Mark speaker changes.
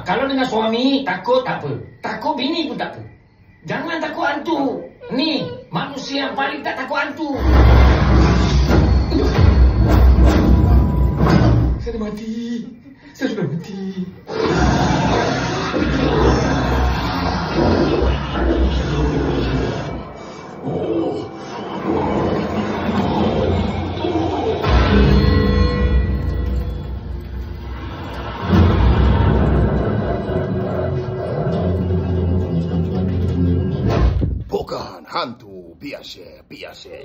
Speaker 1: Kalau dengan suami takut tak apa. Takut bini pun tak apa. Jangan takut hantu. Ni manusia yang paling tak takut hantu. Saya dah mati. Saya sudah mati.
Speaker 2: Bukan hantu biasa-biasa.